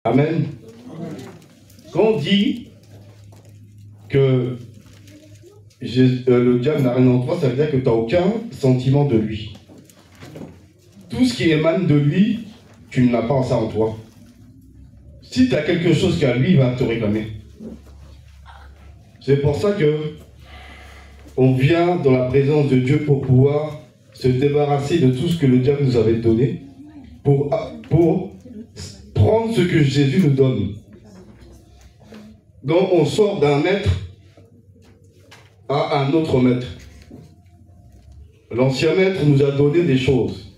Amen. Quand on dit que le diable n'a rien en toi, ça veut dire que tu n'as aucun sentiment de lui. Tout ce qui émane de lui, tu n'as pas ça en toi. Si tu as quelque chose qu'à lui, il va te réclamer. C'est pour ça que on vient dans la présence de Dieu pour pouvoir se débarrasser de tout ce que le diable nous avait donné, pour prendre ce que Jésus nous donne. Donc on sort d'un maître à un autre maître. L'ancien maître nous a donné des choses.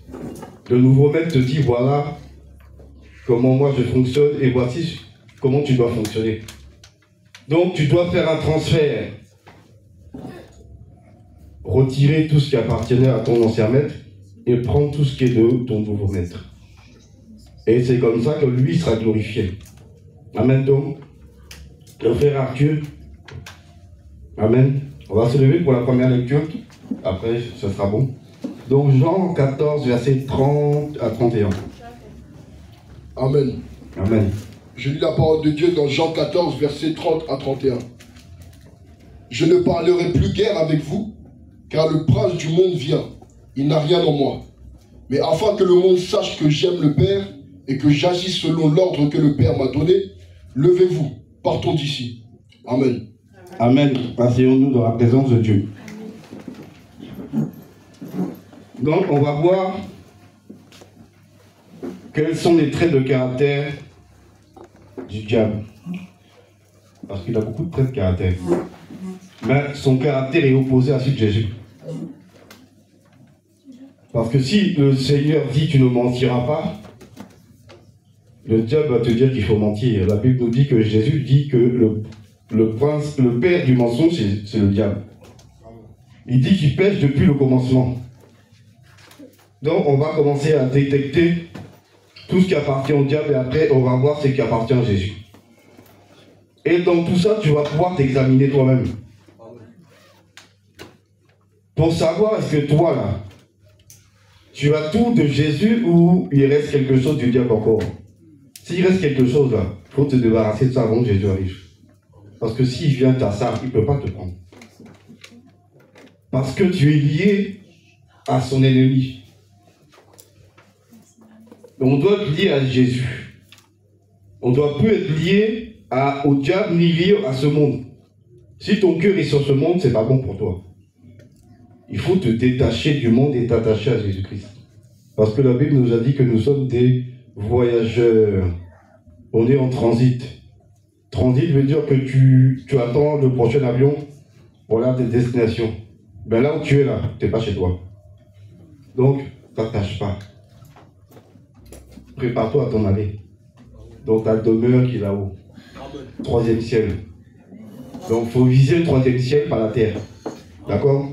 Le nouveau maître te dit, voilà comment moi je fonctionne et voici comment tu dois fonctionner. Donc tu dois faire un transfert. Retirer tout ce qui appartenait à ton ancien maître et prendre tout ce qui est de ton nouveau maître. Et c'est comme ça que lui sera glorifié. Amen. Donc, le frère Arthur, amen. On va se lever pour la première lecture. Après, ce sera bon. Donc, Jean 14, versets 30 à 31. Amen. Amen. Je lis la parole de Dieu dans Jean 14, versets 30 à 31. Je ne parlerai plus guère avec vous, car le prince du monde vient. Il n'a rien en moi. Mais afin que le monde sache que j'aime le Père et que j'agis selon l'ordre que le Père m'a donné, levez-vous, partons d'ici. Amen. Amen. Asseyons-nous dans la présence de Dieu. Donc, on va voir quels sont les traits de caractère du diable. Parce qu'il a beaucoup de traits de caractère. Mais son caractère est opposé à celui de Jésus. Parce que si le Seigneur dit tu ne mentiras pas, le diable va te dire qu'il faut mentir. La Bible nous dit que Jésus dit que le père du mensonge, c'est le diable. Il dit qu'il pêche depuis le commencement. Donc on va commencer à détecter tout ce qui appartient au diable et après on va voir ce qui appartient à Jésus. Et dans tout ça, tu vas pouvoir t'examiner toi-même. Pour savoir est-ce que toi là, tu as tout de Jésus ou il reste quelque chose du diable encore. S'il reste quelque chose là, il faut te débarrasser de ça avant que Jésus arrive. Parce que s'il vient à ça, il ne peut pas te prendre. Parce que tu es lié à son ennemi. On doit être lié à Jésus. On ne doit plus être lié au diable ni lié à ce monde. Si ton cœur est sur ce monde, ce n'est pas bon pour toi. Il faut te détacher du monde et t'attacher à Jésus-Christ. Parce que la Bible nous a dit que nous sommes des voyageurs. On est en transit. Transit veut dire que tu attends le prochain avion pour aller à tes destinations. Ben là où tu es là, tu n'es pas chez toi. Donc, ne t'attache pas. Prépare-toi à ton aller. Donc ta demeure qui est là-haut. 3e ciel. Donc il faut viser le 3e ciel par la terre. D'accord?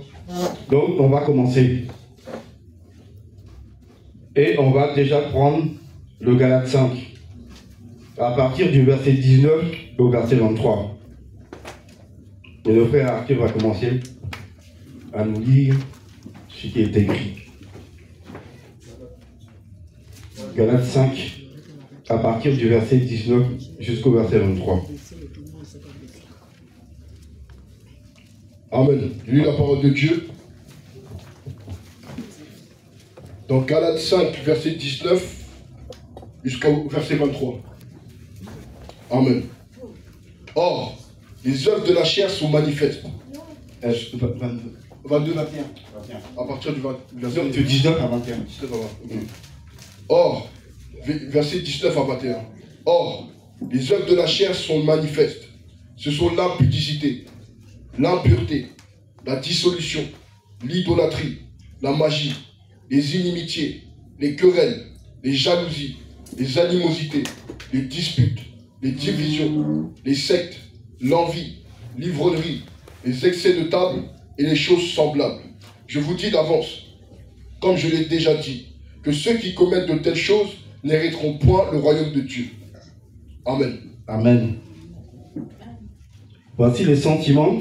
Donc on va commencer. Et on va déjà prendre le Galates 5. À partir du verset 19 au verset 23. Et le frère Arthur va commencer à nous lire ce qui est écrit. Galates 5, à partir du verset 19 jusqu'au verset 23. Amen. Je lis la parole de Dieu. Dans Galates 5, verset 19 jusqu'au verset 23. Amen. Or, les œuvres de la chair sont manifestes. 22, 21. À partir du 19 à 21. Or, verset 19 à 21. Or, les œuvres de la chair sont manifestes. Ce sont l'impudicité, l'impureté, la dissolution, l'idolâtrie, la magie, les inimitiés, les querelles, les jalousies, les animosités, les disputes, les divisions, les sectes, l'envie, l'ivrognerie, les excès de table et les choses semblables. Je vous dis d'avance, comme je l'ai déjà dit, que ceux qui commettent de telles choses n'hériteront point le royaume de Dieu. Amen. Amen. Voici les sentiments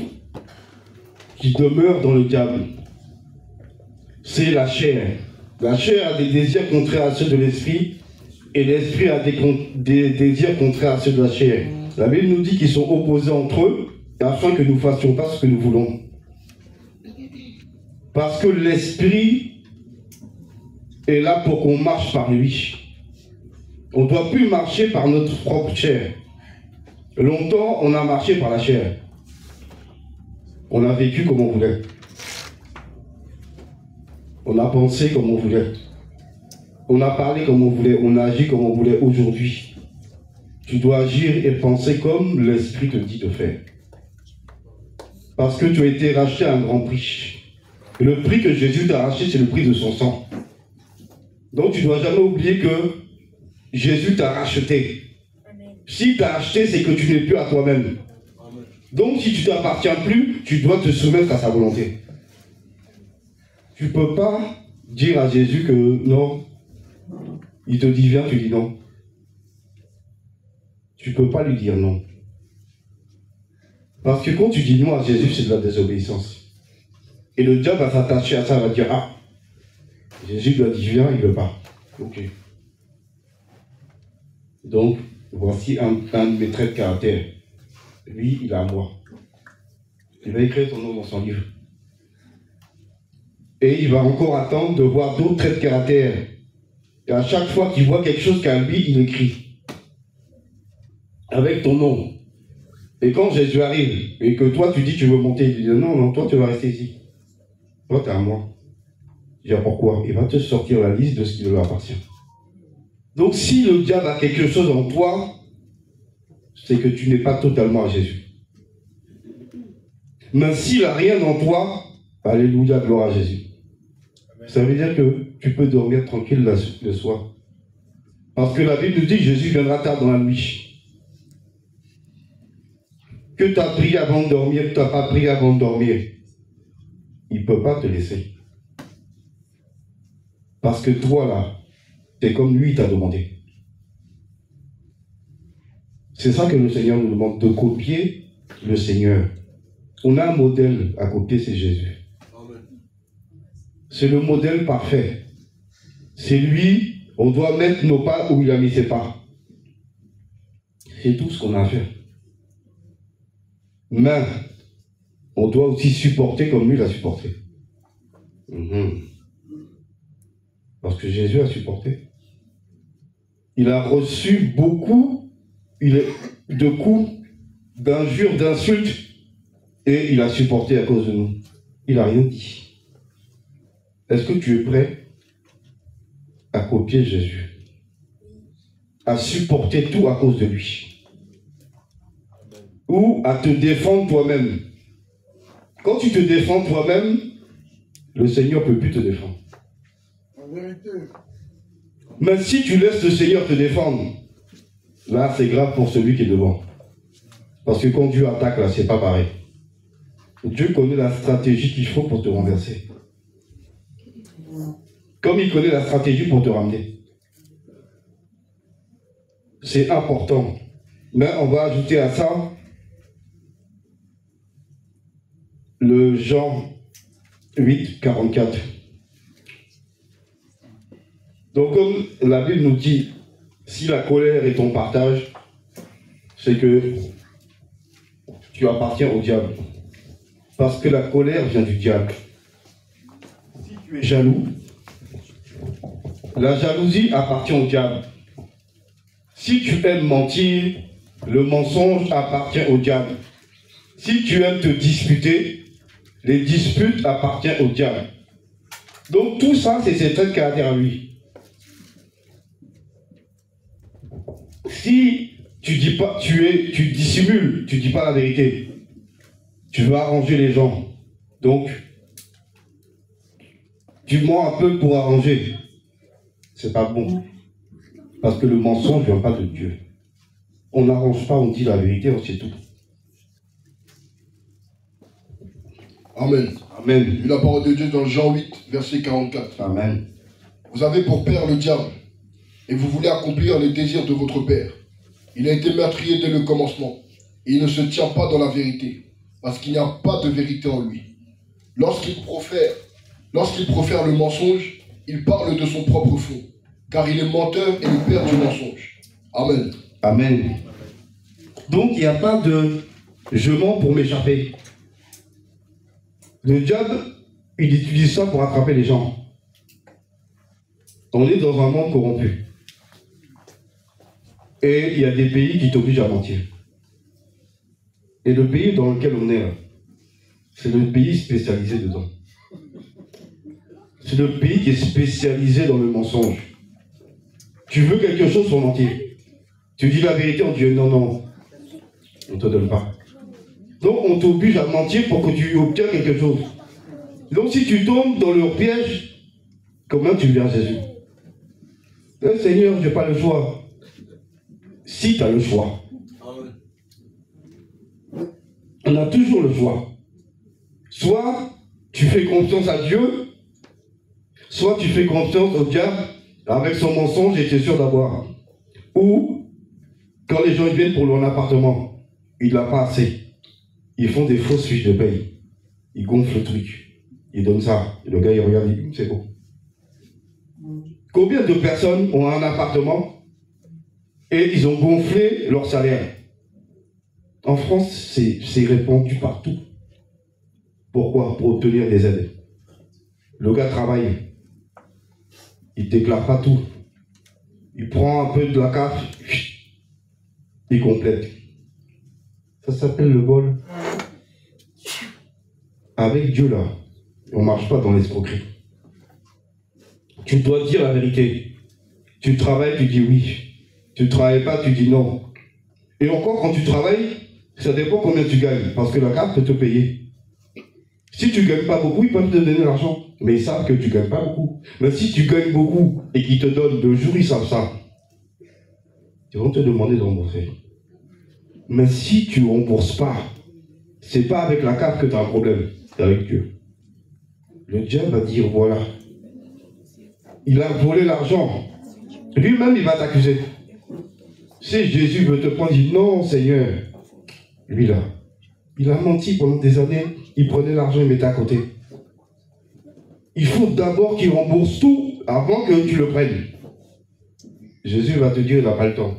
qui demeurent dans le diable. C'est la chair. La chair a des désirs contraires à ceux de l'esprit et l'esprit a des désirs contraires à ceux de la chair. La Bible nous dit qu'ils sont opposés entre eux afin que nous ne fassions pas ce que nous voulons. Parce que l'esprit est là pour qu'on marche par lui. On ne doit plus marcher par notre propre chair. Longtemps, on a marché par la chair. On a vécu comme on voulait. On a pensé comme on voulait. On a parlé comme on voulait. On a agi comme on voulait. Aujourd'hui, tu dois agir et penser comme l'Esprit te dit de faire. Parce que tu as été racheté à un grand prix. Et le prix que Jésus t'a racheté, c'est le prix de son sang. Donc tu ne dois jamais oublier que Jésus t'a racheté. Si tu as acheté, c'est que tu n'es plus à toi-même. Donc si tu ne t'appartiens plus, tu dois te soumettre à sa volonté. Tu ne peux pas dire à Jésus que non, il te dit viens, tu dis non. Tu ne peux pas lui dire non. Parce que quand tu dis non à Jésus, c'est de la désobéissance. Et le diable va s'attacher à ça, il va dire ah, Jésus lui a dit viens, il ne veut pas. Ok. Donc, voici un de mes traits de caractère. Lui, il a moi. Il va écrire son nom dans son livre. Et il va encore attendre de voir d'autres traits de caractère. Et à chaque fois qu'il voit quelque chose qu'à lui, il écrit. Avec ton nom. Et quand Jésus arrive, et que toi tu dis tu veux monter, il dit non, non, toi tu vas rester ici. Toi t'es à moi. Je dis pourquoi? Il va te sortir la liste de ce qui lui appartient. Donc si le diable a quelque chose en toi, c'est que tu n'es pas totalement à Jésus. Mais s'il n'a rien en toi, alléluia, gloire à Jésus. Ça veut dire que tu peux dormir tranquille le soir. Parce que la Bible nous dit que Jésus viendra tard dans la nuit. Que tu as prié avant de dormir, que tu n'as pas prié avant de dormir, il ne peut pas te laisser. Parce que toi, là, tu es comme lui, il t'a demandé. C'est ça que le Seigneur nous demande, de copier le Seigneur. On a un modèle à copier, c'est Jésus. C'est le modèle parfait. C'est lui, on doit mettre nos pas où il a mis ses pas. C'est tout ce qu'on a à faire. Mais on doit aussi supporter comme lui l'a supporté. Parce que Jésus a supporté. Il a reçu beaucoup de coups, d'injures, d'insultes, et il a supporté à cause de nous. Il n'a rien dit. Est-ce que tu es prêt à copier Jésus? À supporter tout à cause de lui? Ou à te défendre toi-même? Quand tu te défends toi-même, le Seigneur ne peut plus te défendre. En vérité. Mais si tu laisses le Seigneur te défendre, là c'est grave pour celui qui est devant. Parce que quand Dieu attaque, là, c'est pas pareil. Dieu connaît la stratégie qu'il faut pour te renverser. Comme il connaît la stratégie pour te ramener. C'est important. Mais on va ajouter à ça le Jean 8, 44. Donc comme la Bible nous dit, si la colère est ton partage, c'est que tu appartiens au diable. Parce que la colère vient du diable. Si tu es jaloux, la jalousie appartient au diable. Si tu aimes mentir, le mensonge appartient au diable. Si tu aimes te disputer, les disputes appartiennent au diable. Donc tout ça, c'est ses traits de caractère à lui. Si tu dis pas, tu dissimules, tu dis pas la vérité, tu veux arranger les gens. Donc, tu mens un peu pour arranger. C'est pas bon. Parce que le mensonge ne vient pas de Dieu. On n'arrange pas, on dit la vérité, c'est tout. Amen. Amen. La parole de Dieu dans Jean 8, verset 44. Amen. Vous avez pour père le diable, et vous voulez accomplir les désirs de votre père. Il a été meurtrier dès le commencement, et il ne se tient pas dans la vérité, parce qu'il n'y a pas de vérité en lui. Lorsqu'il profère le mensonge, il parle de son propre fond, car il est menteur et le père du mensonge. Amen. Amen. Donc, il n'y a pas de je mens pour m'échapper. Le diable, il utilise ça pour attraper les gens. On est dans un monde corrompu. Et il y a des pays qui t'obligent à mentir. Et le pays dans lequel on est là, c'est le pays spécialisé dedans. C'est le pays qui est spécialisé dans le mensonge. Tu veux quelque chose pour mentir. Tu dis la vérité, on te dit non, non, on ne te donne pas. Donc on t'oblige à mentir pour que tu obtiennes quelque chose. Donc si tu tombes dans leur piège, comment tu viens à Jésus? Seigneur, je n'ai pas le choix. Si tu as le choix. On a toujours le choix. Soit tu fais confiance à Dieu, soit tu fais confiance au diable avec son mensonge et tu es sûr d'avoir. Ou, quand les gens viennent pour leur appartement, il n'a pas assez. Ils font des fausses fiches de paye. Ils gonflent le truc. Ils donnent ça. Et le gars, il regarde, il dit, c'est bon. Combien de personnes ont un appartement et ils ont gonflé leur salaire? En France, c'est répandu partout. Pourquoi? Pour obtenir des aides. Le gars travaille. Il ne déclare pas tout. Il prend un peu de la CAF, il complète. Ça s'appelle le vol. Avec Dieu, là, on ne marche pas dans l'escroquerie. Tu dois dire la vérité. Tu travailles, tu dis oui. Tu ne travailles pas, tu dis non. Et encore, quand tu travailles, ça dépend combien tu gagnes. Parce que la carte peut te payer. Si tu ne gagnes pas beaucoup, ils peuvent te donner l'argent. Mais ils savent que tu ne gagnes pas beaucoup. Mais si tu gagnes beaucoup et qu'ils te donnent de jour, ils savent ça. Ils vont te demander de rembourser. Mais si tu ne rembourses pas, ce n'est pas avec la carte que tu as un problème. C'est avec Dieu. Le diable va dire, voilà. Il a volé l'argent. Lui-même, il va t'accuser. Si Jésus veut te prendre, il dit, non, Seigneur. Lui, là, il a menti pendant des années. Il prenait l'argent et mettait à côté. Il faut d'abord qu'il rembourse tout avant que tu le prennes. Jésus va te dire, il n'a pas le temps.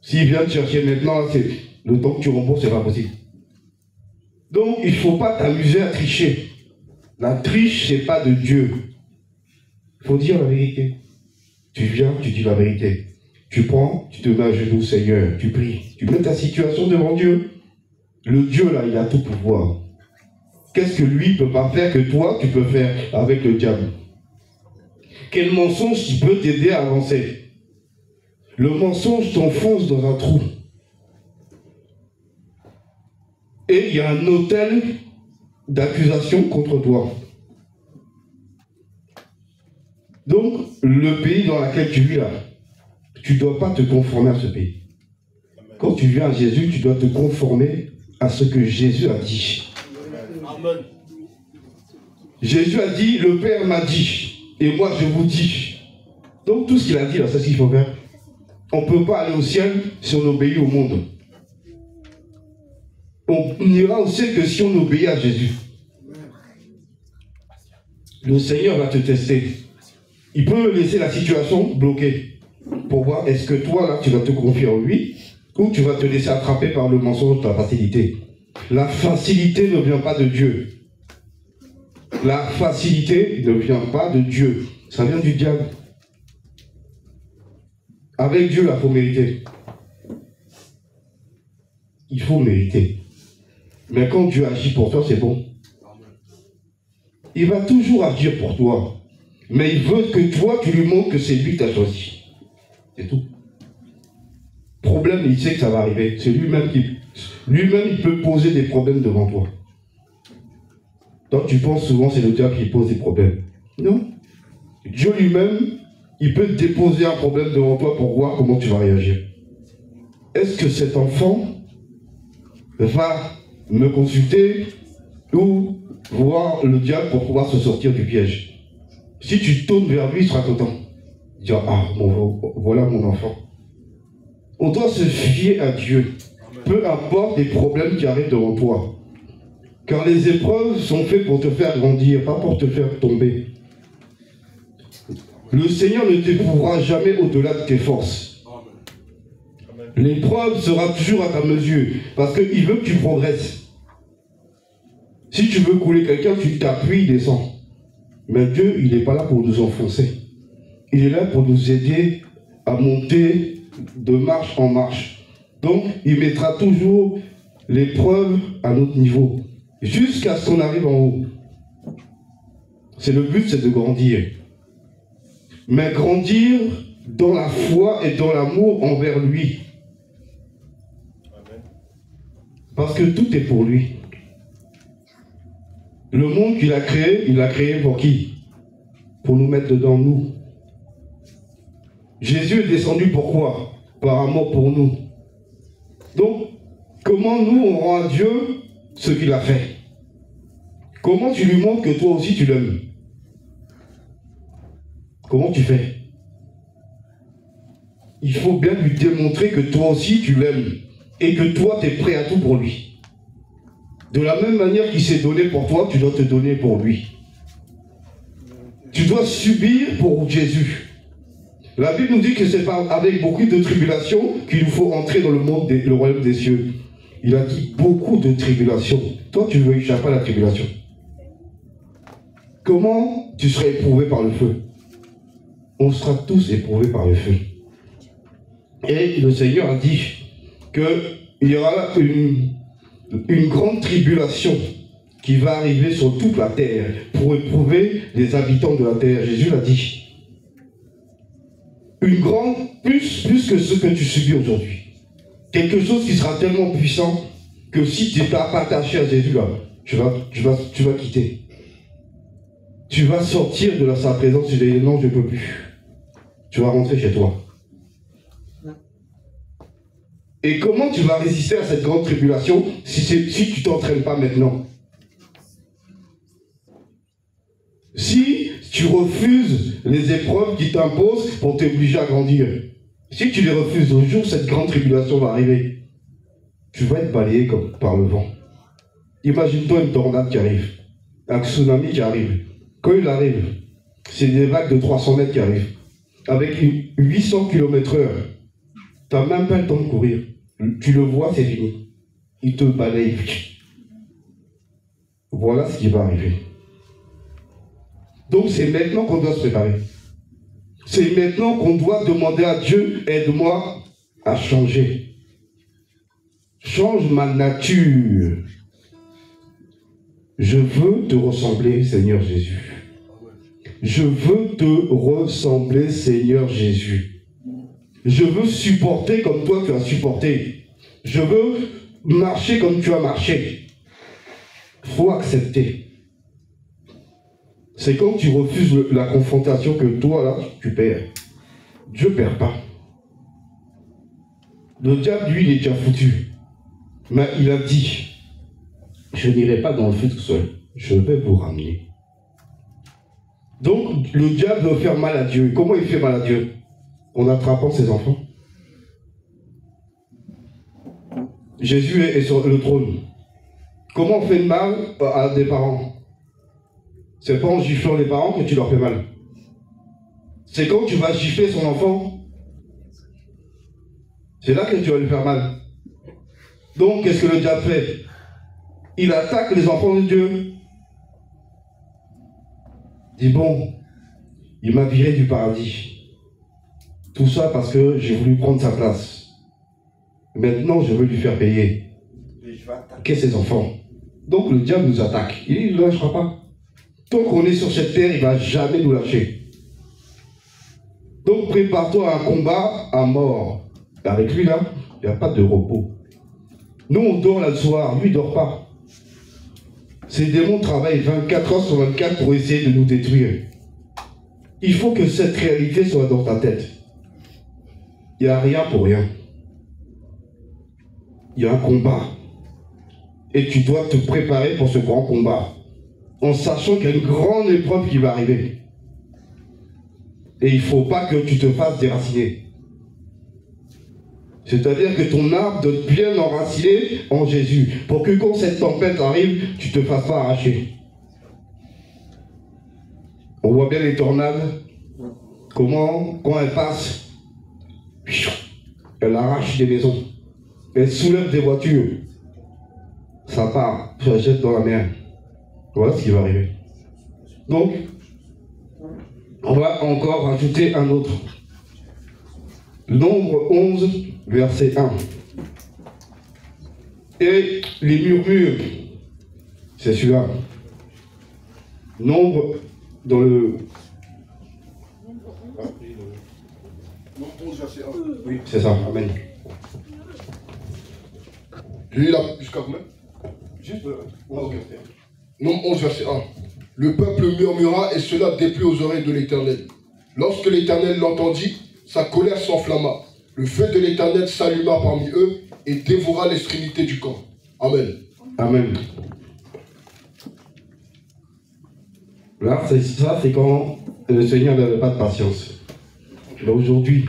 S'il vient te chercher maintenant, c'est le temps que tu rembourses, c'est pas possible. Donc, il ne faut pas t'amuser à tricher. La triche, c'est pas de Dieu. Il faut dire la vérité. Tu viens, tu dis la vérité. Tu prends, tu te mets à genoux, Seigneur, tu pries. Tu mets ta situation devant Dieu. Le Dieu, là, il a tout pouvoir. Qu'est-ce que lui ne peut pas faire que toi, tu peux faire avec le diable? Quel mensonge qui peut t'aider à avancer? Le mensonge t'enfonce dans un trou. Et il y a un autel d'accusation contre toi. Donc, le pays dans lequel tu vis là, tu ne dois pas te conformer à ce pays. Quand tu viens à Jésus, tu dois te conformer à ce que Jésus a dit. Amen. Jésus a dit, le Père m'a dit, et moi je vous dis. Donc tout ce qu'il a dit là, c'est ce qu'il faut faire. On ne peut pas aller au ciel si on obéit au monde. On n'ira au ciel que si on obéit à Jésus. Le Seigneur va te tester. Il peut laisser la situation bloquée pour voir est-ce que toi là tu vas te confier en lui ou tu vas te laisser attraper par le mensonge de la facilité. La facilité ne vient pas de Dieu. La facilité ne vient pas de Dieu. Ça vient du diable. Avec Dieu, il faut mériter. Il faut mériter. Mais quand Dieu agit pour toi, c'est bon. Il va toujours agir pour toi. Mais il veut que toi, tu lui montres que c'est lui qui t'a choisi. C'est tout. Problème, il sait que ça va arriver. C'est lui-même qui... Lui-même, il peut poser des problèmes devant toi. Toi, tu penses souvent c'est le diable qui pose des problèmes. Non. Dieu lui-même, il peut déposer un problème devant toi pour voir comment tu vas réagir. Est-ce que cet enfant va me consulter ou voir le diable pour pouvoir se sortir du piège? Si tu tournes vers lui, il sera content. Il dira, ah, bon, voilà mon enfant. On doit se fier à Dieu. Peu importe les problèmes qui arrivent devant toi. Car les épreuves sont faites pour te faire grandir, pas pour te faire tomber. Le Seigneur ne t'éprouvera jamais au-delà de tes forces. L'épreuve sera toujours à ta mesure, parce qu'il veut que tu progresses. Si tu veux couler quelqu'un, tu t'appuies, il descend. Mais Dieu, il n'est pas là pour nous enfoncer. Il est là pour nous aider à monter de marche en marche. Donc, il mettra toujours l'épreuve à notre niveau, jusqu'à ce qu'on arrive en haut. C'est le but, c'est de grandir. Mais grandir dans la foi et dans l'amour envers lui. Parce que tout est pour lui. Le monde qu'il a créé, il l'a créé pour qui? Pour nous mettre dedans, nous. Jésus est descendu pourquoi? Par amour pour nous. Donc, comment nous on rend à Dieu ce qu'il a fait? Comment tu lui montres que toi aussi tu l'aimes? Comment tu fais? Il faut bien lui démontrer que toi aussi tu l'aimes et que toi tu es prêt à tout pour lui. De la même manière qu'il s'est donné pour toi, tu dois te donner pour lui. Tu dois subir pour Jésus. La Bible nous dit que c'est avec beaucoup de tribulations qu'il nous faut entrer dans le monde, le royaume des cieux. Il a dit beaucoup de tribulations. Toi, tu veux échapper à la tribulation. Comment tu seras éprouvé par le feu? On sera tous éprouvés par le feu. Et le Seigneur a dit qu'il y aura une grande tribulation qui va arriver sur toute la terre pour éprouver les habitants de la terre. Jésus l'a dit. Une grande, plus que ce que tu subis aujourd'hui. Quelque chose qui sera tellement puissant que si tu n'es pas attaché à Jésus, là, tu vas quitter. Tu vas sortir de sa présence et dire non, je ne peux plus. Tu vas rentrer chez toi. Et comment tu vas résister à cette grande tribulation si tu ne t'entraînes pas maintenant? Si tu refuses les épreuves qui t'imposent pour t'obliger à grandir, si tu les refuses, le jour où cette grande tribulation va arriver, tu vas être balayé comme par le vent. Imagine-toi une tornade qui arrive, un tsunami qui arrive. Quand il arrive, c'est des vagues de 300 mètres qui arrivent, avec 800 km/h. Tu n'as même pas le temps de courir. Tu le vois, c'est fini. Il te balaye. Voilà ce qui va arriver. Donc c'est maintenant qu'on doit se préparer. C'est maintenant qu'on doit demander à Dieu, aide-moi à changer. Change ma nature. Je veux te ressembler, Seigneur Jésus. Je veux te ressembler, Seigneur Jésus. Je veux supporter comme toi tu as supporté. Je veux marcher comme tu as marché. Il faut accepter. C'est quand tu refuses la confrontation que toi, là, tu perds. Dieu ne perd pas. Le diable, lui, il est déjà foutu. Mais il a dit, je n'irai pas dans le feu tout seul. Je vais vous ramener. Donc, le diable veut faire mal à Dieu. Comment il fait mal à Dieu? En attrapant ses enfants. Jésus est sur le trône. Comment on fait mal à des parents? C'est pas en giflant les parents que tu leur fais mal. C'est quand tu vas gifler son enfant, c'est là que tu vas lui faire mal. Donc, qu'est-ce que le diable fait? Il attaque les enfants de Dieu. Il dit bon, il m'a viré du paradis. Tout ça parce que j'ai voulu prendre sa place. Maintenant, je veux lui faire payer. Qu'est-ce que ses enfants? Donc, le diable nous attaque. Il ne lâchera pas. Tant qu'on est sur cette terre, il ne va jamais nous lâcher. Donc, prépare-toi à un combat à mort. Avec lui, là, il n'y a pas de repos. Nous, on dort là le soir. Lui, il ne dort pas. Ces démons travaillent 24 heures sur 24 pour essayer de nous détruire. Il faut que cette réalité soit dans ta tête. Il n'y a rien pour rien. Il y a un combat. Et tu dois te préparer pour ce grand combat. En sachant qu'il y a une grande épreuve qui va arriver. Et il ne faut pas que tu te fasses déraciner. C'est-à-dire que ton arbre doit être bien enraciné en Jésus. Pour que quand cette tempête arrive, tu ne te fasses pas arracher. On voit bien les tornades. comment, quand elle passe, elle arrache des maisons, elle soulève des voitures, ça part, ça la jette dans la mer. Voilà ce qui va arriver. Donc, on va encore rajouter un autre. Nombre 11, verset 1. Et les murmures, c'est celui-là. Nombre dans le... Nombre 11, verset 1. Oui, c'est ça, amen. Je lis là jusqu'à combien? Juste ok. Nombre 11, verset 1. Le peuple murmura et cela déplut aux oreilles de l'Éternel. Lorsque l'Éternel l'entendit, sa colère s'enflamma. Le feu de l'Éternel s'alluma parmi eux et dévora l'extrémité du camp. Amen. Amen. Là, ça, c'est quand le Seigneur n'avait pas de patience. Mais aujourd'hui,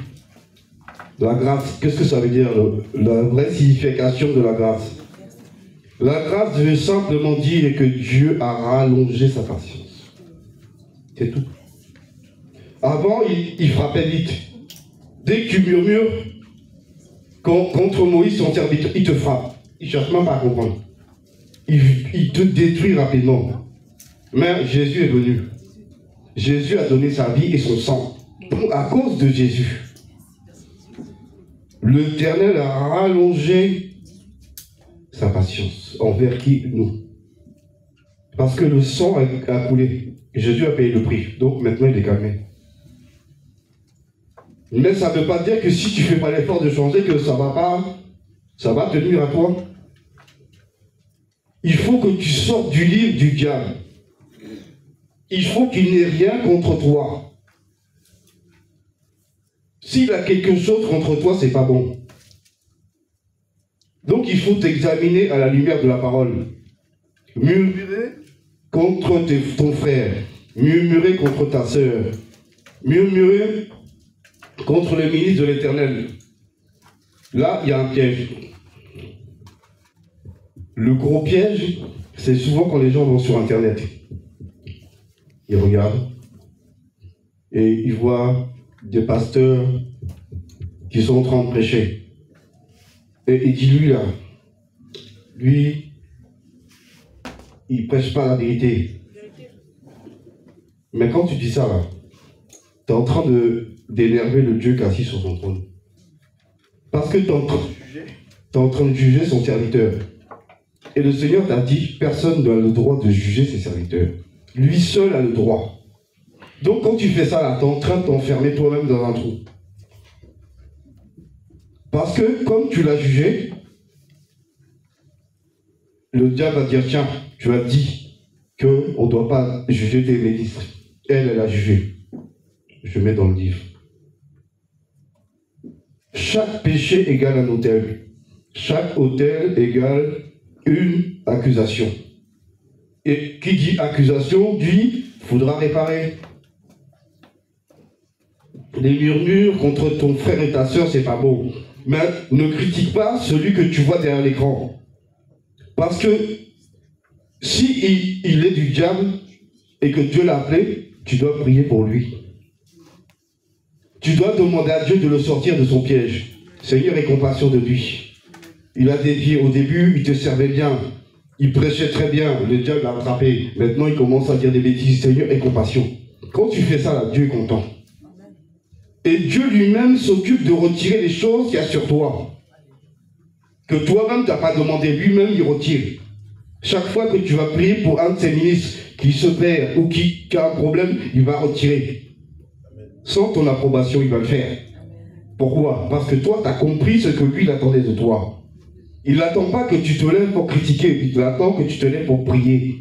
la grâce, qu'est-ce que ça veut dire, la vraie signification de la grâce? La grâce veut simplement dire que Dieu a rallongé sa patience. C'est tout. Avant, il frappait vite. Dès que tu murmures contre Moïse, son serviteur, il te frappe. Il ne cherche même pas à comprendre. Il te détruit rapidement. Mais Jésus est venu. Jésus a donné sa vie et son sang. Donc, à cause de Jésus, l'Éternel a rallongé sa patience envers qui? Nous. Parce que le sang a coulé. Jésus a payé le prix. Donc maintenant il est calmé. Mais ça ne veut pas dire que si tu ne fais pas l'effort de changer, que ça va te nuire à toi. Il faut que tu sortes du livre du diable. Il faut qu'il n'ait rien contre toi. S'il a quelque chose contre toi, c'est pas bon. Donc il faut t'examiner à la lumière de la parole. Murmurer contre ton frère. Murmurer contre ta sœur. Murmurer contre le ministre de l'Éternel. Là, il y a un piège. Le gros piège, c'est souvent quand les gens vont sur Internet. Ils regardent et ils voient des pasteurs qui sont en train de prêcher. Et il dit, lui, il ne prêche pas la vérité. Mais quand tu dis ça, là, tu es en train d'énerver le Dieu qui est assis sur son trône. Parce que tu es en train de juger son serviteur. Et le Seigneur t'a dit, personne n'a le droit de juger ses serviteurs. Lui seul a le droit. Donc quand tu fais ça, là, tu es en train de t'enfermer toi-même dans un trou. Parce que comme tu l'as jugé, le diable va dire, tiens, tu as dit qu'on ne doit pas juger tes ministres. Elle a jugé. Je mets dans le livre. Chaque péché égale un autel. Chaque autel égale une accusation. Et qui dit accusation dit faudra réparer. Les murmures contre ton frère et ta soeur, c'est pas bon. Mais ne critique pas celui que tu vois derrière l'écran. Parce que si il est du diable et que Dieu l'a appelé, tu dois prier pour lui. Tu dois demander à Dieu de le sortir de son piège. Seigneur, aie compassion de lui. Il a dévié. Au début, il te servait bien. Il prêchait très bien. Le diable l'a attrapé. Maintenant, il commence à dire des bêtises. Seigneur, aie compassion. Quand tu fais ça, là, Dieu est content. Et Dieu lui-même s'occupe de retirer les choses qu'il y a sur toi. Que toi-même, tu n'as pas demandé. Lui-même, il retire. Chaque fois que tu vas prier pour un de ses ministres qui se perd ou qui a un problème, il va retirer. Sans ton approbation, il va le faire. Pourquoi? Parce que toi, tu as compris ce que lui, il attendait de toi. Il n'attend pas que tu te lèves pour critiquer, il attend que tu te lèves pour prier.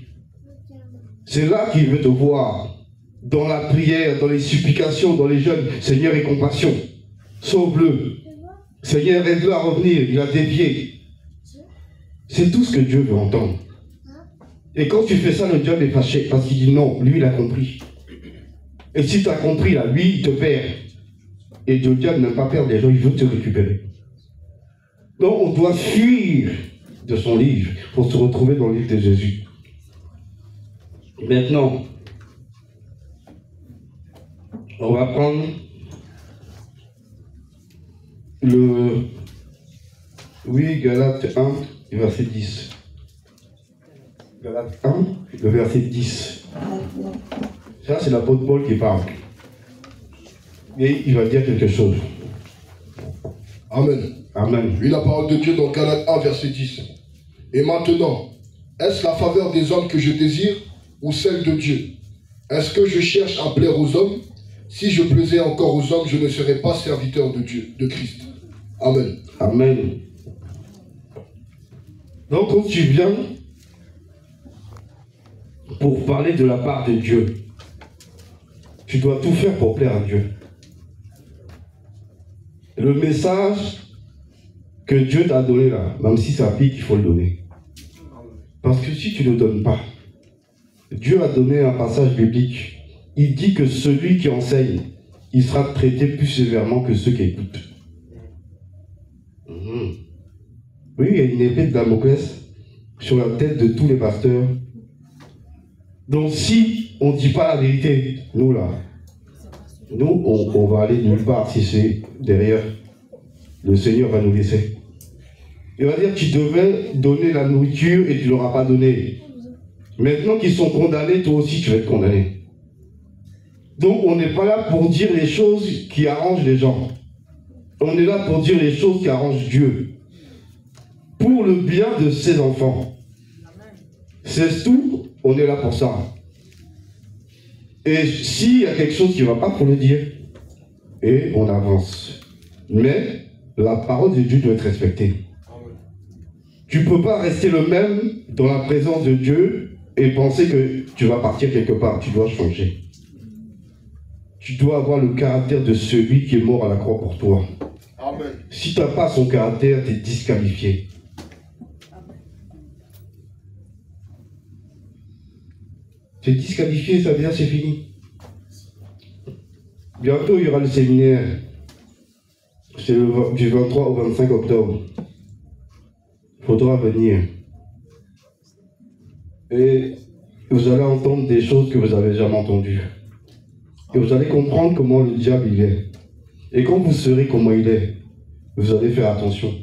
C'est là qu'il veut te voir. Dans la prière, dans les supplications, dans les jeûnes. Seigneur, aie compassion. Sauve-le. Seigneur, aide-le à revenir. Il a dévié. C'est tout ce que Dieu veut entendre. Et quand tu fais ça, le diable est fâché. Parce qu'il dit non, lui, il a compris. Et si tu as compris, là, lui, il te perd. Et le diable n'aime pas perdre les gens, il veut te récupérer. Donc, on doit fuir de son livre pour se retrouver dans le livre de Jésus. Maintenant, On va prendre le... Oui, Galates 1, verset 10. Galates 1, le verset 10. Ça, c'est l'apôtre Paul qui parle. Et il va dire quelque chose. Amen. Amen. Oui, la parole de Dieu dans Galates 1, verset 10. Et maintenant, est-ce la faveur des hommes que je désire ou celle de Dieu? Est-ce que je cherche à plaire aux hommes? Si je plaisais encore aux hommes, je ne serais pas serviteur de Dieu, de Christ. Amen. Amen. Donc, quand tu viens pour parler de la part de Dieu, tu dois tout faire pour plaire à Dieu. Le message que Dieu t'a donné là, même si ça pique, il faut le donner. Parce que si tu ne le donnes pas, Dieu a donné un passage biblique. Il dit que celui qui enseigne, il sera traité plus sévèrement que ceux qui écoutent. Oui, il y a une épée de Damoclès sur la tête de tous les pasteurs. Donc si on ne dit pas la vérité, nous là, nous on va aller nulle part si c'est derrière. Le Seigneur va nous laisser. Il va dire, tu devais donner la nourriture et tu ne l'auras pas donné. Maintenant qu'ils sont condamnés, toi aussi tu vas être condamné. Donc on n'est pas là pour dire les choses qui arrangent les gens. On est là pour dire les choses qui arrangent Dieu. Pour le bien de ses enfants. C'est tout, on est là pour ça. Et s'il y a quelque chose qui ne va pas, il faut le dire. Et on avance. Mais la parole de Dieu doit être respectée. Tu ne peux pas rester le même dans la présence de Dieu et penser que tu vas partir quelque part. Tu dois changer. Tu dois avoir le caractère de celui qui est mort à la croix pour toi. Amen. Si tu n'as pas son caractère, tu es disqualifié. Tu es disqualifié, ça veut dire c'est fini. Bientôt, il y aura le séminaire. C'est du 23 au 25 octobre. Il faudra venir. Et vous allez entendre des choses que vous n'avez jamais entendues. Et vous allez comprendre comment le diable il est. Et quand vous saurez comment il est, vous allez faire attention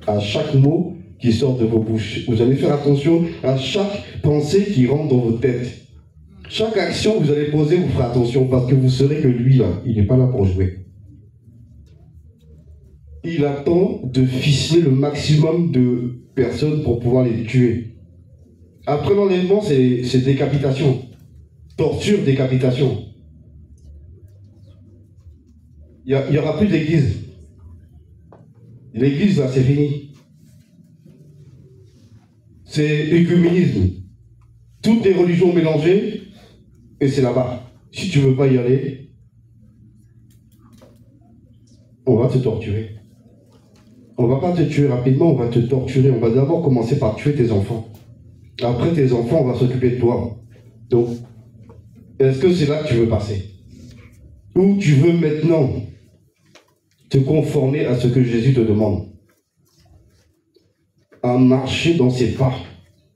à chaque mot qui sort de vos bouches. Vous allez faire attention à chaque pensée qui rentre dans votre tête. Chaque action que vous allez poser, vous ferez attention parce que vous saurez que lui, là, il n'est pas là pour jouer. Il attend de ficeler le maximum de personnes pour pouvoir les tuer. Après l'enlèvement, c'est décapitation. Torture, décapitation. Il n'y aura plus d'église. L'église, là, c'est fini. C'est écuménisme. Toutes les religions mélangées, et c'est là-bas. Si tu ne veux pas y aller, on va te torturer. On ne va pas te tuer rapidement, on va te torturer. On va d'abord commencer par tuer tes enfants. Après tes enfants, on va s'occuper de toi. Donc, est-ce que c'est là que tu veux passer? Ou tu veux maintenant te conformer à ce que Jésus te demande? À marcher dans ses pas,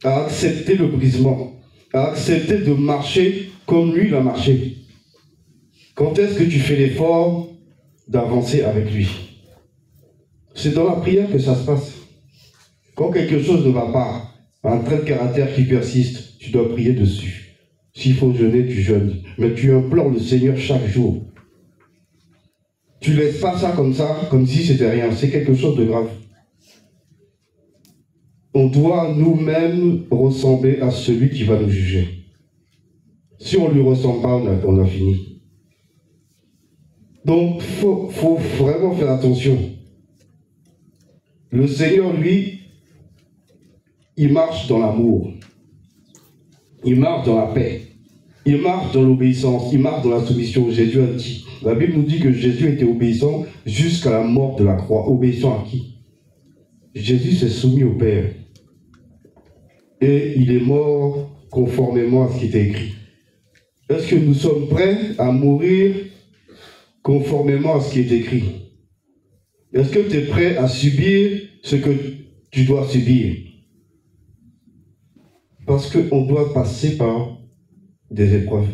à accepter le brisement, à accepter de marcher comme lui l'a marché. Quand est-ce que tu fais l'effort d'avancer avec lui? C'est dans la prière que ça se passe. Quand quelque chose ne va pas, un trait de caractère qui persiste, tu dois prier dessus. S'il faut jeûner, tu jeûnes. Mais tu implores le Seigneur chaque jour. Tu ne laisses pas ça, comme si c'était rien. C'est quelque chose de grave. On doit nous-mêmes ressembler à celui qui va nous juger. Si on ne lui ressemble pas, on a fini. Donc, faut vraiment faire attention. Le Seigneur, lui, il marche dans l'amour. Il marche dans la paix. Il marche dans l'obéissance. Il marche dans la soumission. Jésus a dit. La Bible nous dit que Jésus était obéissant jusqu'à la mort de la croix. Obéissant à qui? Jésus s'est soumis au Père. Et il est mort conformément à ce qui était écrit. Est-ce que nous sommes prêts à mourir conformément à ce qui est écrit? Est-ce que tu es prêt à subir ce que tu dois subir? Parce qu'on doit passer par des épreuves.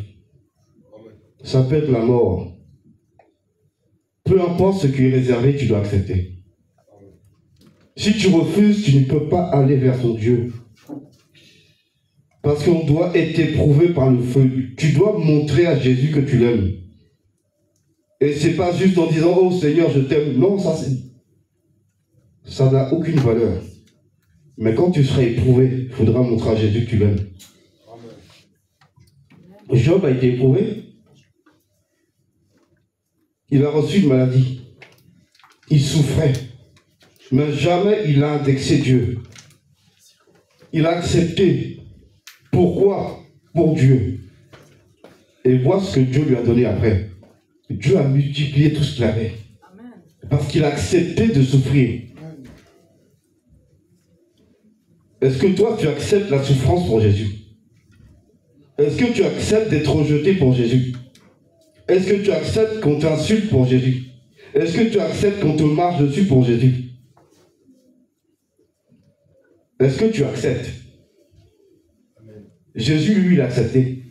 Ça peut être la mort. Peu importe ce qui est réservé, tu dois accepter. Si tu refuses, tu ne peux pas aller vers ton Dieu. Parce qu'on doit être éprouvé par le feu. Tu dois montrer à Jésus que tu l'aimes. Et c'est pas juste en disant « Oh Seigneur, je t'aime ». Non, ça n'a aucune valeur. Mais quand tu seras éprouvé, il faudra montrer à Jésus que tu l'aimes. Job a été éprouvé. Il a reçu une maladie. Il souffrait. Mais jamais il a indexé Dieu. Il a accepté. Pourquoi? Pour Dieu. Et vois ce que Dieu lui a donné après. Dieu a multiplié tout ce qu'il avait. Parce qu'il a accepté de souffrir. Est-ce que toi, tu acceptes la souffrance pour Jésus? Est-ce que tu acceptes d'être rejeté pour Jésus? Est-ce que tu acceptes qu'on t'insulte pour Jésus? Est-ce que tu acceptes qu'on te marche dessus pour Jésus? Est-ce que tu acceptes? Jésus, lui, il a accepté.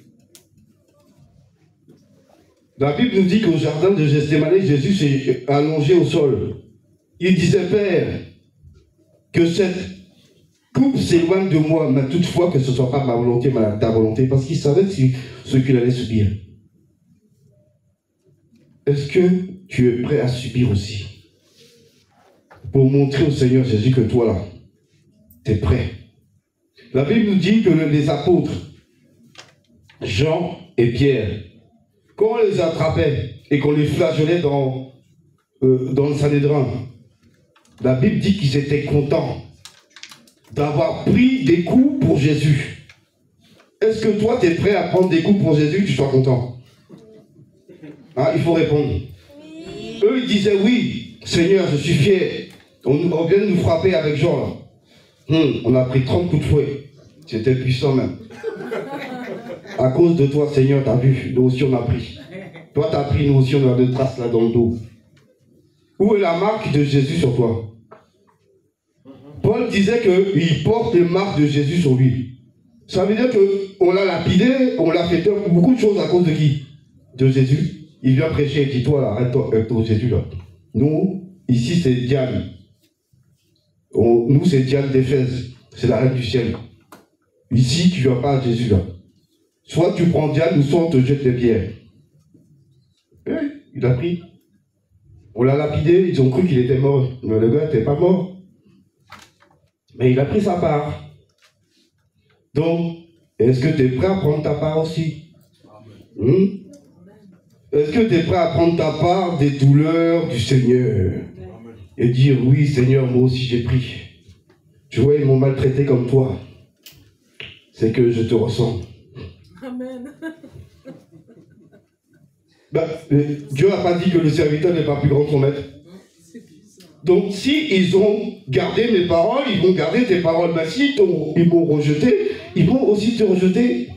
La Bible nous dit qu'au jardin de Gethsémani, Jésus s'est allongé au sol. Il disait, Père, que cette coupe s'éloigne de moi, mais toutefois que ce ne soit pas ma volonté, mais ta volonté, parce qu'il savait ce qu'il allait subir. Est-ce que tu es prêt à subir aussi? Pour montrer au Seigneur Jésus que toi, là, tu es prêt. La Bible nous dit que les apôtres, Jean et Pierre, quand on les attrapait et qu'on les flagellait dans le Sanhédrin, la Bible dit qu'ils étaient contents d'avoir pris des coups pour Jésus. Est-ce que toi, tu es prêt à prendre des coups pour Jésus, que tu sois content? Hein, il faut répondre. Oui. Eux, ils disaient, oui, Seigneur, je suis fier. On vient de nous frapper avec Jean, là. On a pris 30 coups de fouet. C'était puissant même. À cause de toi, Seigneur, tu as vu, nous aussi on a pris. Toi, tu as pris, nous aussi on a des traces là dans le dos. Où est la marque de Jésus sur toi? Paul disait qu'il porte les marques de Jésus sur lui. Ça veut dire qu'on l'a lapidé, on l'a fait beaucoup de choses à cause de qui? De Jésus. Il vient prêcher et dit, toi là, arrête-toi, Jésus là. Nous, ici c'est Diane. Nous c'est Diane d'Éphèse. C'est la reine du ciel. Ici, tu ne viens pas à Jésus là. Soit tu prends Diane, ou soit on te jette des pierres. Et il a pris. On l'a lapidé, ils ont cru qu'il était mort. Mais le gars n'était pas mort. Mais il a pris sa part. Donc, est-ce que tu es prêt à prendre ta part aussi? Est-ce que tu es prêt à prendre ta part des douleurs du Seigneur? Et dire, oui Seigneur, moi aussi j'ai pris. Tu vois, ils m'ont maltraité comme toi. C'est que je te ressens. Amen. Dieu n'a pas dit que le serviteur n'est pas plus grand que son maître. Donc, si ils ont gardé mes paroles, ils vont garder tes paroles. Mais si ils m'ont rejeté, ils vont aussi te rejeter.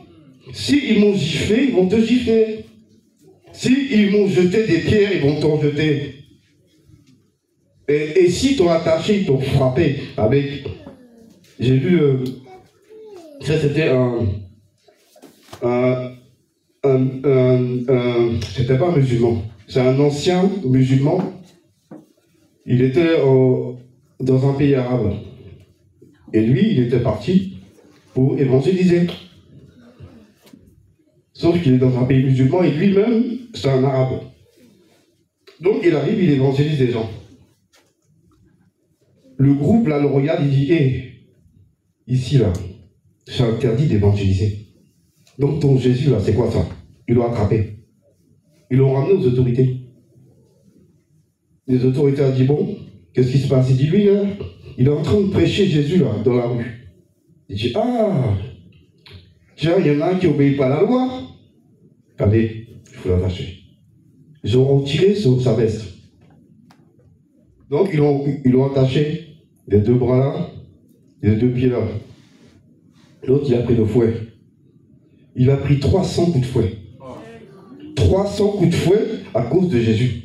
Si ils m'ont giflé, ils vont te gifler. Si ils m'ont jeté des pierres, ils vont t'en jeter. Et si t'ont attaché, ils t'ont frappé avec... J'ai vu... ça, c'était c'était pas un musulman. C'est un ancien musulman. Il était dans un pays arabe. Et lui, il était parti pour évangéliser. Sauf qu'il est dans un pays musulman et lui-même, c'est un arabe. Donc il arrive, il évangélise des gens. Le groupe, là, le regarde, il dit, hé, ici, là, c'est interdit d'évangéliser. Donc ton Jésus, là, c'est quoi ça? Ils l'ont attrapé. Ils l'ont ramené aux autorités. Les autorités ont dit, bon, qu'est-ce qui se passe? Il dit, lui, là, il est en train de prêcher Jésus, là, dans la rue. Il dit, ah, tiens, il y en a un qui n'obéit pas à la loi. Allez, il faut l'attacher. Ils ont retiré sa veste. Donc, ils l'ont attaché, les deux bras là, les deux pieds là. L'autre, il a pris le fouet. Il a pris 300 coups de fouet. 300 coups de fouet à cause de Jésus.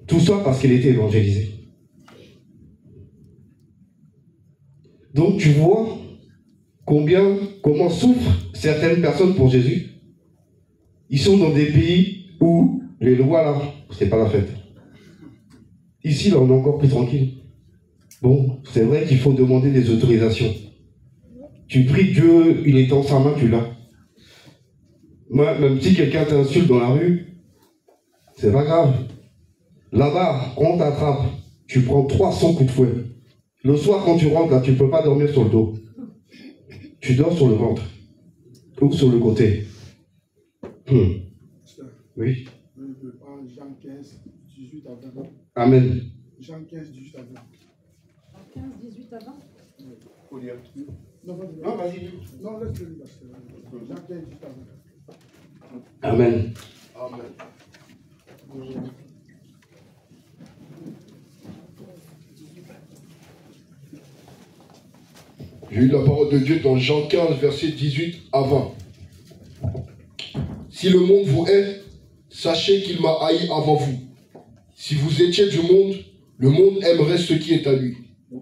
Tout ça parce qu'il était évangélisé. Donc tu vois comment souffrent certaines personnes pour Jésus. Ils sont dans des pays où les lois là, c'est pas la fête. Ici, là, on est encore plus tranquille. Bon, c'est vrai qu'il faut demander des autorisations. Tu pries Dieu, il est dans sa main, tu l'as. Moi, même si quelqu'un t'insulte dans la rue, c'est pas grave. Là-bas, on t'attrape, tu prends 300 coups de fouet. Le soir, quand tu rentres, là, tu ne peux pas dormir sur le dos. Tu dors sur le ventre. Ou sur le côté. Oui. Jean 15, 18 à 20. Amen. Jean 15, 18 à 20. Jean 15, 18 à 20. Faut lire. Non, vas-y. Non, laisse-le lire. Jean 15, 18 à 20. Amen. Amen. J'ai eu la parole de Dieu dans Jean 15, versets 18 à 20. Si le monde vous hait, sachez qu'il m'a haï avant vous. Si vous étiez du monde, le monde aimerait ce qui est à lui.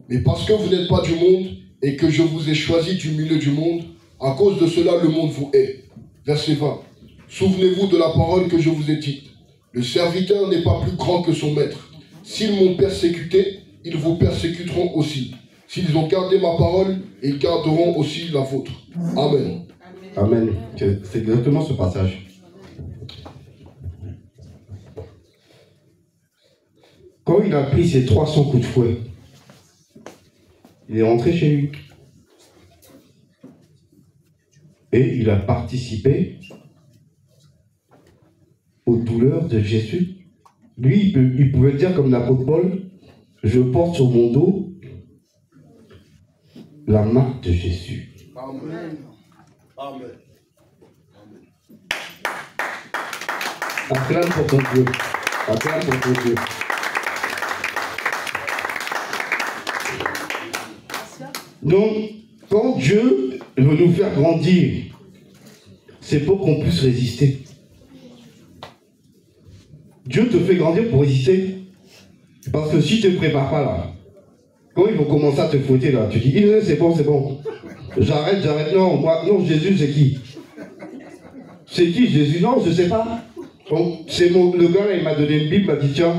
Mais parce que vous n'êtes pas du monde et que je vous ai choisi du milieu du monde, à cause de cela, le monde vous hait. Verset 20. Souvenez-vous de la parole que je vous ai dite. Le serviteur n'est pas plus grand que son maître. S'ils m'ont persécuté, ils vous persécuteront aussi. S'ils ont gardé ma parole, ils garderont aussi la vôtre. Amen. Amen. C'est exactement ce passage. Quand il a pris ses 300 coups de fouet, il est rentré chez lui. Et il a participé aux douleurs de Jésus. Lui, il pouvait dire comme l'apôtre Paul, je porte sur mon dos la marque de Jésus. Amen. Amen. Acclame pour ton Dieu. Acclame pour ton Dieu. Donc, quand Dieu veut nous faire grandir, c'est pour qu'on puisse résister. Dieu te fait grandir pour résister. Parce que si tu ne te prépares pas là, quand ils vont commencer à te fouetter là, tu dis, c'est bon, c'est bon. J'arrête, non, moi, non, Jésus, c'est qui? C'est qui Jésus? Non, je ne sais pas. Donc, le gars là, il m'a donné une Bible, il m'a dit, tiens,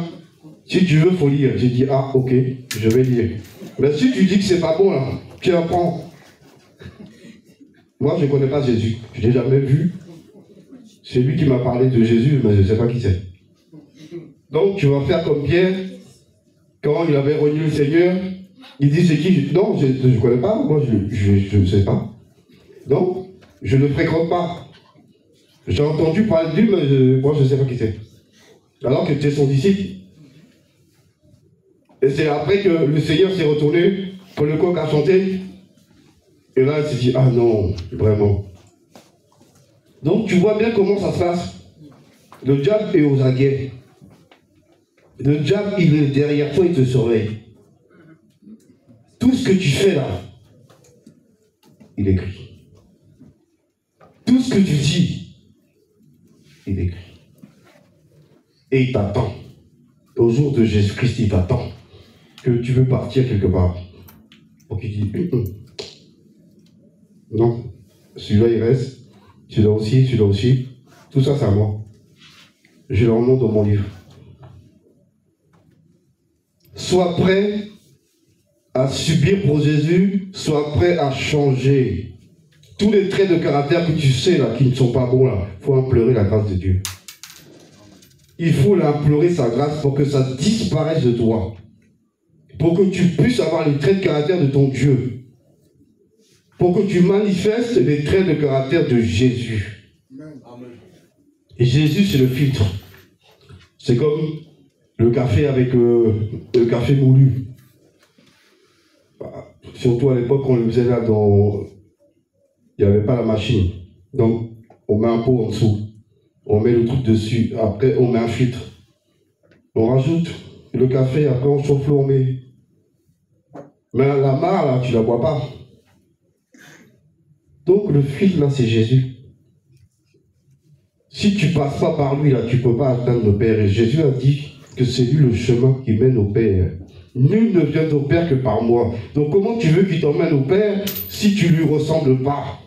si tu veux, il faut lire. J'ai dit, ah, ok, je vais lire. Mais si tu dis que c'est pas bon là, tu apprends. Moi, je ne connais pas Jésus. Je ne l'ai jamais vu. C'est lui qui m'a parlé de Jésus, mais je ne sais pas qui c'est. Donc, tu vas faire comme Pierre, quand il avait renié le Seigneur, il dit c'est qui? Non, je ne connais pas, moi je ne sais pas. Donc, je ne fréquente pas. J'ai entendu parler de lui, mais moi je ne sais pas qui c'est. Alors que tu es son disciple. Et c'est après que le Seigneur s'est retourné, que le coq a chanté. Et là, il s'est dit, ah non, vraiment. Donc, tu vois bien comment ça se passe. Le diable est aux aguets. Le diable, il est derrière toi, il te surveille. Tout ce que tu fais là, il écrit. Tout ce que tu dis, il écrit. Et il t'attend. Au jour de Jésus-Christ, il t'attend. Que tu veux partir quelque part. Donc il dit, non, celui-là il reste, celui-là aussi. Tout ça c'est à moi. Je leur montre dans mon livre. Sois prêt à subir pour Jésus, sois prêt à changer. Tous les traits de caractère que tu sais là, qui ne sont pas bons là, il faut implorer la grâce de Dieu. Il faut implorer sa grâce pour que ça disparaisse de toi. Pour que tu puisses avoir les traits de caractère de ton Dieu. Pour que tu manifestes les traits de caractère de Jésus. Et Jésus, c'est le filtre. C'est comme le café avec le café moulu. Surtout à l'époque, on le faisait là dans... Il n'y avait pas la machine. Donc, on met un pot en dessous. On met le truc dessus. Après, on met un filtre. On rajoute le café. Après, on chauffe l'eau, on met... Mais la mare, là, tu ne la bois pas. Donc, le filtre, là, c'est Jésus. Si tu ne passes pas par lui, là, tu ne peux pas atteindre le Père. Et Jésus a dit que c'est lui le chemin qui mène au Père. Nul ne vient au Père que par moi. Donc comment tu veux qu'il t'emmène au Père si tu ne lui ressembles pas?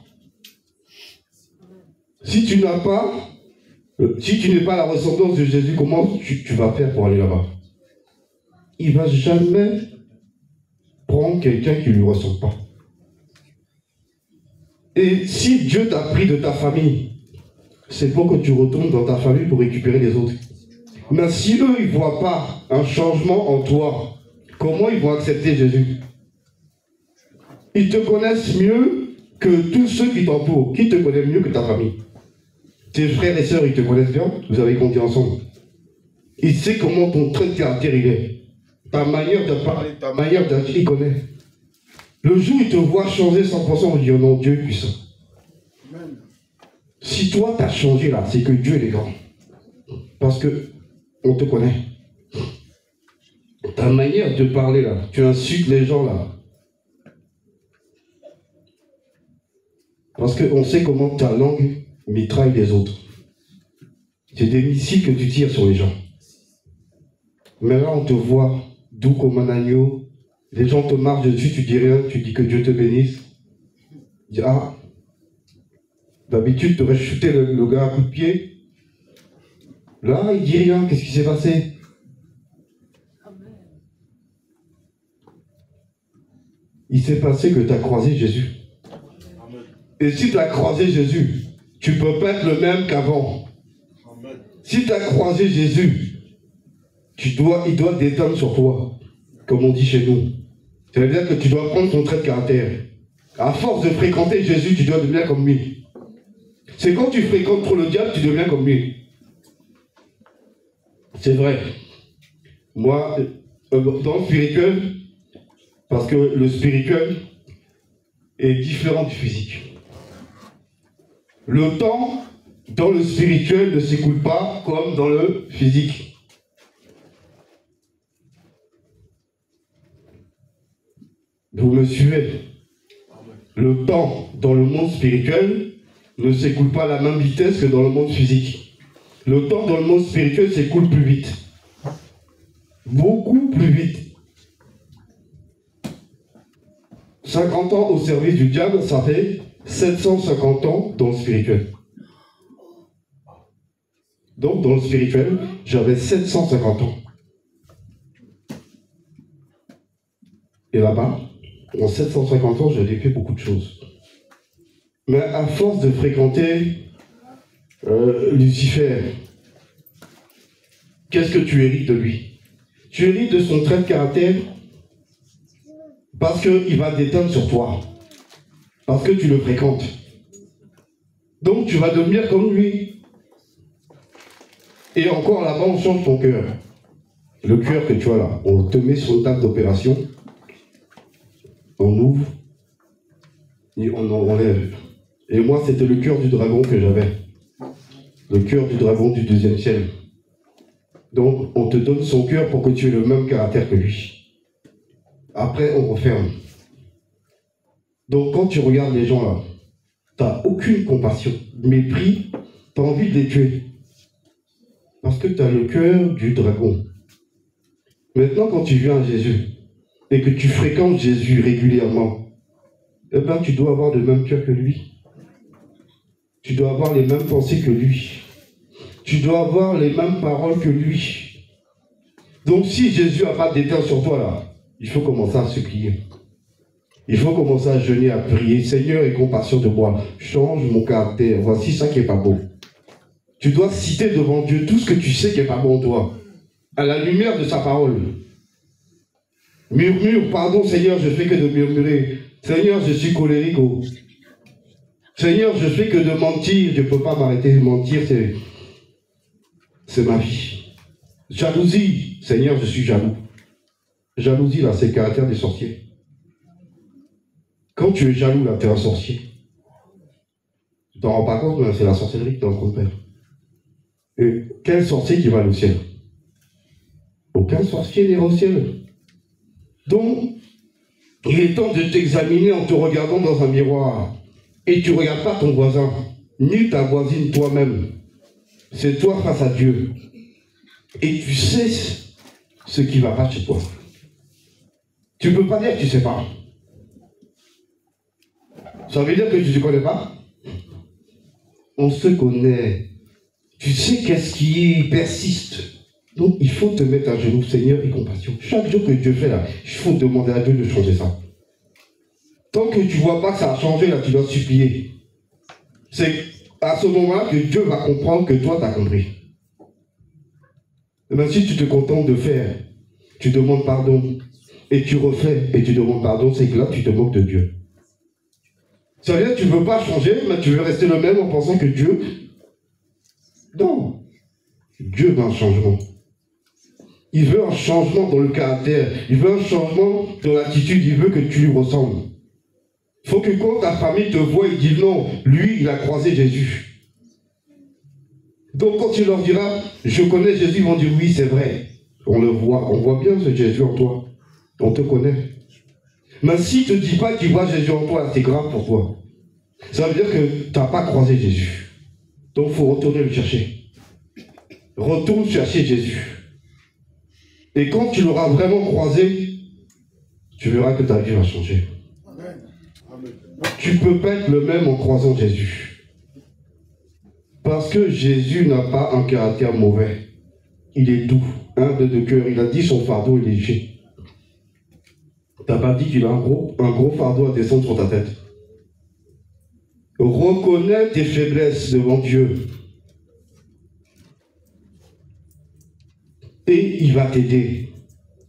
Si tu n'as pas Si tu n'es pas la ressemblance de Jésus, comment tu vas faire pour aller là-bas? Il ne va jamais prendre quelqu'un qui ne lui ressemble pas. Et si Dieu t'a pris de ta famille, c'est pour que tu retournes dans ta famille pour récupérer les autres. Mais si eux, ils ne voient pas un changement en toi, comment ils vont accepter Jésus? Ils te connaissent mieux que tous ceux qui t'entourent. Qui te connaît mieux que ta famille? Tes frères et sœurs, ils te connaissent bien, vous avez grandi ensemble. Ils savent comment ton trait de caractère il est. Ta manière de parler, ta manière d'agir, il connaît. Le jour où il te voit changer 100%, on dit oh non, Dieu est puissant. Amen. Si toi tu as changé là, c'est que Dieu est grand. Parce que on te connaît. Ta manière de parler là, tu insultes les gens là. Parce qu'on sait comment ta langue mitraille les autres. C'est des missiles que tu tires sur les gens. Mais là, on te voit doux comme un agneau. Les gens te marchent dessus, tu dis rien, tu dis que Dieu te bénisse. Tu dis, ah, d'habitude, tu aurais shooté le gars à coup de pied. Là, il dit rien, qu'est-ce qui s'est passé? Il s'est passé que tu as croisé Jésus. Et si tu as croisé Jésus, tu ne peux pas être le même qu'avant. Si tu as croisé Jésus, il doit déteindre sur toi, comme on dit chez nous. C'est-à-dire que tu dois prendre ton trait de caractère. À force de fréquenter Jésus, tu dois devenir comme lui. C'est quand tu fréquentes trop le diable, tu deviens comme lui. C'est vrai. Moi, dans le spirituel, parce que le spirituel est différent du physique. Le temps dans le spirituel ne s'écoule pas comme dans le physique. Vous me suivez? Le temps dans le monde spirituel ne s'écoule pas à la même vitesse que dans le monde physique. Le temps dans le monde spirituel s'écoule plus vite. Beaucoup plus vite. 50 ans au service du diable, ça fait 750 ans dans le spirituel. Donc, dans le spirituel, j'avais 750 ans. Et là-bas, en 750 ans, j'ai vécu beaucoup de choses. Mais à force de fréquenter Lucifer, qu'est-ce que tu hérites de lui? Tu hérites de son trait de caractère parce qu'il va déteindre sur toi. Parce que tu le fréquentes. Donc tu vas devenir comme lui. Et encore là-bas, on change ton cœur. Le cœur que tu as là, on te met sur une table d'opération, on ouvre, et on enlève. Et moi, c'était le cœur du dragon que j'avais. Le cœur du dragon du deuxième ciel. Donc, on te donne son cœur pour que tu aies le même caractère que lui. Après, on referme. Donc, quand tu regardes les gens là, tu n'as aucune compassion, mépris, tu as envie de les tuer. Parce que tu as le cœur du dragon. Maintenant, quand tu viens à Jésus, et que tu fréquentes Jésus régulièrement, eh bien, tu dois avoir le même cœur que lui. Tu dois avoir les mêmes pensées que lui. Tu dois avoir les mêmes paroles que lui. Donc, si Jésus n'a pas d'éteint sur toi là, il faut commencer à supplier. Il faut commencer à jeûner, à prier. Seigneur, aie compassion de moi. Change mon caractère. Voici ça qui n'est pas bon. Tu dois citer devant Dieu tout ce que tu sais qui n'est pas bon en toi. À la lumière de sa parole. Murmure, pardon Seigneur, je fais que de murmurer. Seigneur, je suis colérique. Oh. Seigneur, je fais que de mentir. Je ne peux pas m'arrêter de mentir. C'est ma vie. Jalousie. Seigneur, je suis jaloux. Jalousie, là, c'est le caractère des sorciers. Quand tu es jaloux, là, tu es un sorcier. Tu t'en rends pas compte, mais c'est la sorcellerie qui t'en compte, Père. Et quel sorcier qui va au ciel? Aucun sorcier n'ira au ciel. Donc, il est temps de t'examiner en te regardant dans un miroir. Et tu ne regardes pas ton voisin, ni ta voisine toi-même. C'est toi face à Dieu. Et tu sais ce qui ne va pas chez toi. Tu ne peux pas dire que tu ne sais pas. Ça veut dire que tu ne te connais pas? On se connaît. Tu sais qu'est-ce qui persiste. Donc il faut te mettre à genoux, Seigneur, et compassion. Chaque jour que Dieu fait là, il faut demander à Dieu de changer ça. Tant que tu ne vois pas que ça a changé, là, tu dois supplier. C'est à ce moment-là que Dieu va comprendre que toi, tu as compris. Mais si tu te contentes de faire, tu demandes pardon, et tu refais, et tu demandes pardon, c'est que là, tu te moques de Dieu. Ça veut dire que tu ne veux pas changer, mais tu veux rester le même en pensant que Dieu... Non. Dieu veut un changement. Il veut un changement dans le caractère. Il veut un changement dans l'attitude. Il veut que tu lui ressembles. Il faut que quand ta famille te voit, il dit non, lui, il a croisé Jésus. Donc quand tu leur diras, je connais Jésus, ils vont dire oui, c'est vrai. On le voit, on voit bien ce Jésus en toi. On te connaît. Mais s'il ne te dit pas qu'il voit Jésus en toi, c'est grave pour toi. Ça veut dire que tu n'as pas croisé Jésus. Donc il faut retourner le chercher. Retourne chercher Jésus. Et quand tu l'auras vraiment croisé, tu verras que ta vie va changer. Tu ne peux pas être le même en croisant Jésus. Parce que Jésus n'a pas un caractère mauvais. Il est doux, humble de cœur. Il a dit son fardeau est léger. Tu n'as pas dit qu'il a un gros fardeau à descendre sur ta tête. Reconnais tes faiblesses devant Dieu. Et il va t'aider.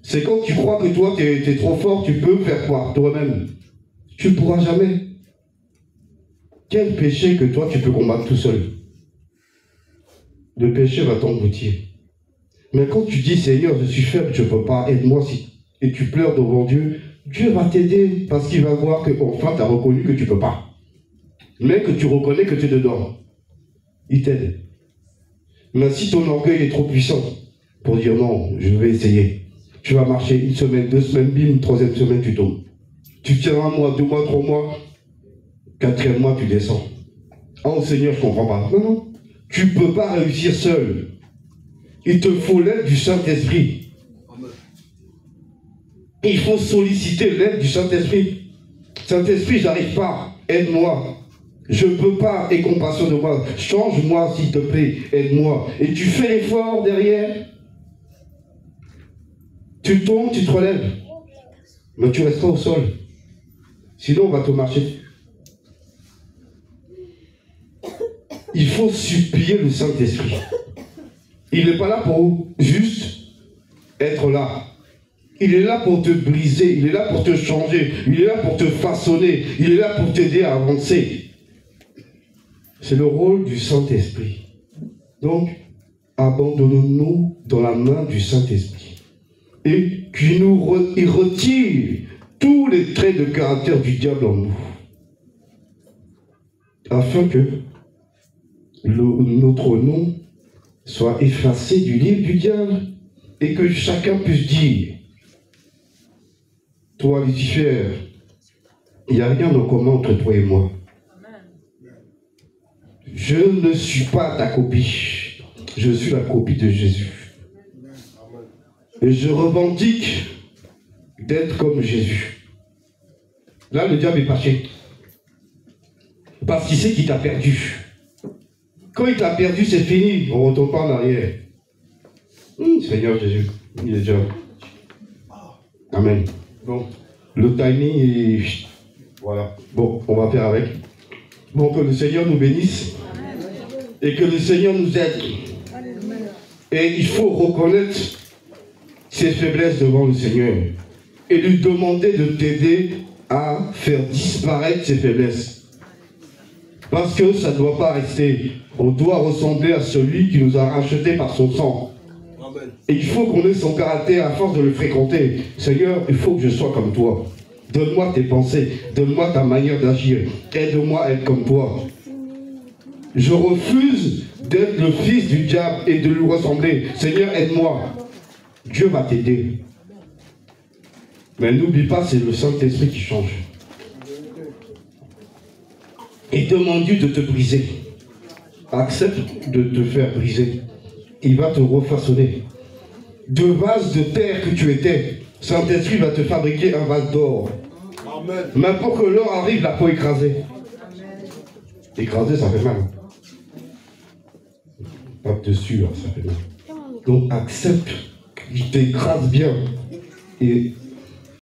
C'est quand tu crois que toi, tu es trop fort, tu peux faire quoi toi-même. Tu ne pourras jamais. Quel péché que toi, tu peux combattre tout seul? Le péché va t'engloutir. Mais quand tu dis, Seigneur, je suis faible, je ne peux pas, aide-moi si. Et tu pleures devant Dieu, Dieu va t'aider parce qu'il va voir que enfin tu as reconnu que tu ne peux pas. Mais que tu reconnais que tu es dedans. Il t'aide. Mais si ton orgueil est trop puissant pour dire non, je vais essayer. Tu vas marcher 1 semaine, 2 semaines, bim, 3e semaine, tu tombes. Tu tiens 1 mois, 2 mois, 3 mois, 4e mois, tu descends. Oh Seigneur, je ne comprends pas. Non, non. Tu ne peux pas réussir seul. Il te faut l'aide du Saint-Esprit. Il faut solliciter l'aide du Saint-Esprit. Saint-Esprit, j'arrive pas. Aide-moi. Je ne peux pas. Aie compassion de moi. Change-moi, s'il te plaît. Aide-moi. Et tu fais l'effort derrière. Tu tombes, tu te relèves. Mais tu resteras au sol. Sinon, on va te marcher. Il faut supplier le Saint-Esprit. Il n'est pas là pour juste être là. Il est là pour te briser, il est là pour te changer, il est là pour te façonner, il est là pour t'aider à avancer. C'est le rôle du Saint-Esprit. Donc, abandonnons-nous dans la main du Saint-Esprit. Et qu'il il retire tous les traits de caractère du diable en nous. Afin que notre nom soit effacé du livre du diable et que chacun puisse dire: toi, Lucifer, il n'y a rien en commun entre toi et moi. Je ne suis pas ta copie. Je suis la copie de Jésus. Et je revendique d'être comme Jésus. Là, le diable est fâché. Parce qu'il sait qu'il t'a perdu. Quand il t'a perdu, c'est fini. On ne retourne pas en arrière. Seigneur Jésus, il est déjà. Amen. Bon, le timing est... Voilà. Bon, on va faire avec. Bon, que le Seigneur nous bénisse. Et que le Seigneur nous aide. Et il faut reconnaître ses faiblesses devant le Seigneur. Et lui demander de t'aider à faire disparaître ses faiblesses. Parce que ça ne doit pas rester. On doit ressembler à celui qui nous a rachetés par son sang. Et il faut qu'on ait son caractère à force de le fréquenter. Seigneur, il faut que je sois comme toi. Donne-moi tes pensées. Donne-moi ta manière d'agir. Aide-moi à être comme toi. Je refuse d'être le fils du diable et de lui ressembler. Seigneur, aide-moi. Dieu va t'aider. Mais n'oublie pas, c'est le Saint-Esprit qui change. Et demande-lui de te briser. Accepte de te faire briser. Il va te refaçonner. De vase de terre que tu étais, Saint-Esprit va te fabriquer un vase d'or. Mais pour que l'or arrive, la peau écrasée. Écraser, ça fait mal. tape dessus, hein, ça fait long. Donc accepte, je t'écrase bien. Et